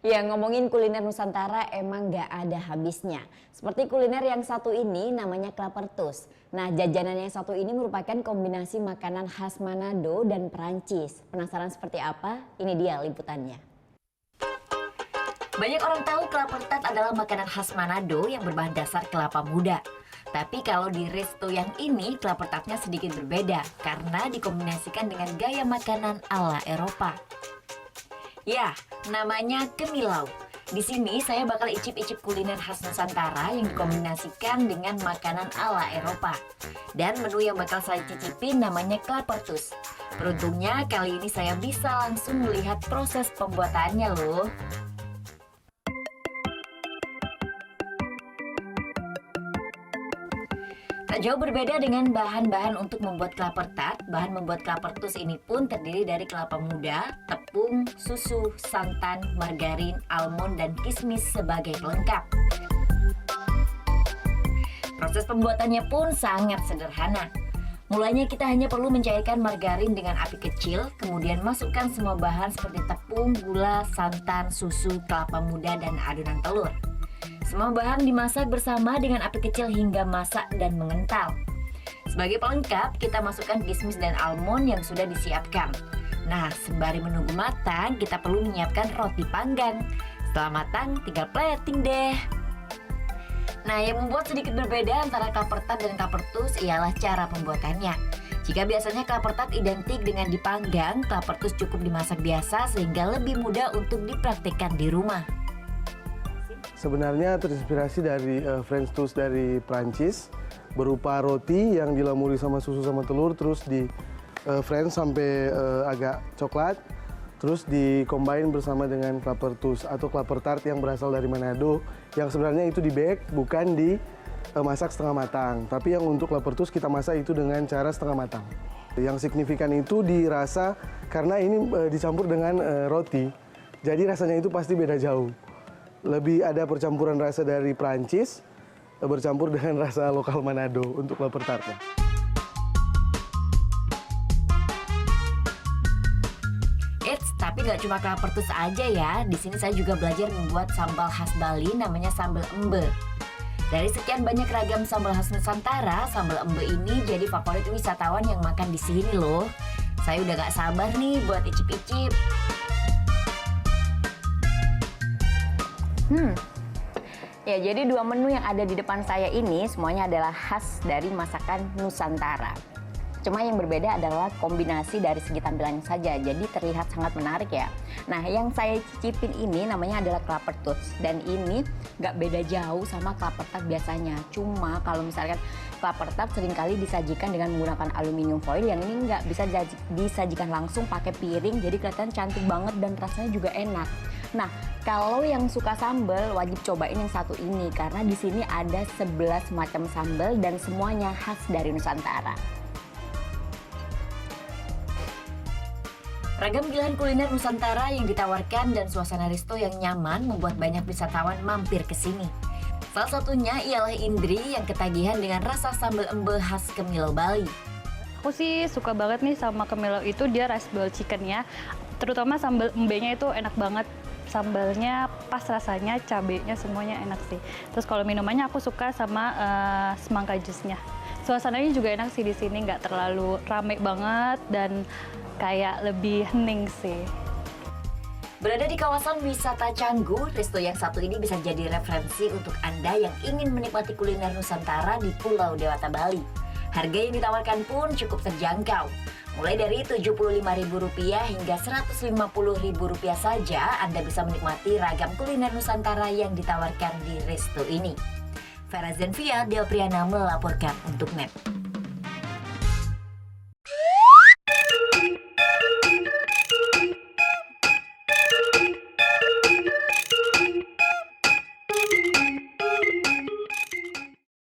Ya, ngomongin kuliner Nusantara emang gak ada habisnya. Seperti kuliner yang satu ini namanya klapertus. Nah, jajanan yang satu ini merupakan kombinasi makanan khas Manado dan Perancis. Penasaran seperti apa? Ini dia liputannya. Banyak orang tahu klapertat adalah makanan khas Manado yang berbahan dasar kelapa muda. Tapi kalau di resto yang ini, klapertatnya sedikit berbeda karena dikombinasikan dengan gaya makanan ala Eropa. Ya, namanya kemilau. Di sini saya bakal icip-icip kuliner khas Nusantara yang dikombinasikan dengan makanan ala Eropa. Dan menu yang bakal saya cicipin namanya klapertus. Beruntungnya kali ini saya bisa langsung melihat proses pembuatannya loh. Tak jauh berbeda dengan bahan-bahan untuk membuat klapertat, bahan membuat klapertus ini pun terdiri dari kelapa muda, tepung, susu, santan, margarin, almond, dan kismis sebagai pelengkap. Proses pembuatannya pun sangat sederhana. Mulanya kita hanya perlu mencairkan margarin dengan api kecil, kemudian masukkan semua bahan seperti tepung, gula, santan, susu, kelapa muda, dan adonan telur. Semua bahan dimasak bersama dengan api kecil hingga masak dan mengental. Sebagai pelengkap, kita masukkan kismis dan almond yang sudah disiapkan. Nah, sembari menunggu matang, kita perlu menyiapkan roti panggang. Setelah matang, tinggal plating deh. Nah, yang membuat sedikit berbeda antara klapertat dan klapertus ialah cara pembuatannya. Jika biasanya klapertat identik dengan dipanggang, klapertus cukup dimasak biasa sehingga lebih mudah untuk dipraktikkan di rumah. Sebenarnya terinspirasi dari French toast dari Prancis, berupa roti yang dilamuri sama susu sama telur, terus di French sampai agak coklat, terus di-combine bersama dengan klapertus atau klapertart yang berasal dari Manado, yang sebenarnya itu di-bake, bukan dimasak setengah matang. Tapi yang untuk klapertus kita masak itu dengan cara setengah matang. Yang signifikan itu dirasa karena ini dicampur dengan roti, jadi rasanya itu pasti beda jauh. Lebih ada percampuran rasa dari Prancis bercampur dengan rasa lokal Manado untuk klapertartnya. Eits, tapi gak cuma klapertus aja ya. Di sini saya juga belajar membuat sambal khas Bali namanya sambal embe. Dari sekian banyak ragam sambal khas Nusantara, sambal embe ini jadi favorit wisatawan yang makan di sini loh. Saya udah gak sabar nih buat icip-icip. Ya, jadi dua menu yang ada di depan saya ini semuanya adalah khas dari masakan Nusantara. Cuma yang berbeda adalah kombinasi dari segi tampilannya saja, jadi terlihat sangat menarik ya. Nah, yang saya cicipin ini namanya adalah klapertus, dan ini nggak beda jauh sama klapertat biasanya. Cuma kalau misalkan klapertat seringkali disajikan dengan menggunakan aluminium foil, yang ini nggak bisa disajikan langsung pakai piring, jadi kelihatan cantik banget dan rasanya juga enak. Nah, kalau yang suka sambal wajib cobain yang satu ini karena di sini ada 11 macam sambal dan semuanya khas dari Nusantara. Ragam pilihan kuliner Nusantara yang ditawarkan dan suasana resto yang nyaman membuat banyak wisatawan mampir ke sini. Salah satunya ialah Indri yang ketagihan dengan rasa sambal embe khas Kemilau Bali. Aku sih suka banget nih sama Kemilau itu, dia rice bowl chickennya, terutama sambal embenya itu enak banget. Sambalnya pas rasanya, cabenya semuanya enak sih. Terus kalau minumannya aku suka sama semangka jusnya. Suasananya juga enak sih di sini, nggak terlalu rame banget dan kayak lebih hening sih. Berada di kawasan wisata Canggu, resto yang satu ini bisa jadi referensi untuk Anda yang ingin menikmati kuliner Nusantara di Pulau Dewata Bali. Harga yang ditawarkan pun cukup terjangkau. Mulai dari Rp75.000 hingga Rp150.000 saja Anda bisa menikmati ragam kuliner Nusantara yang ditawarkan di resto ini. Vera Zenvia, Del Priana melaporkan untuk NET.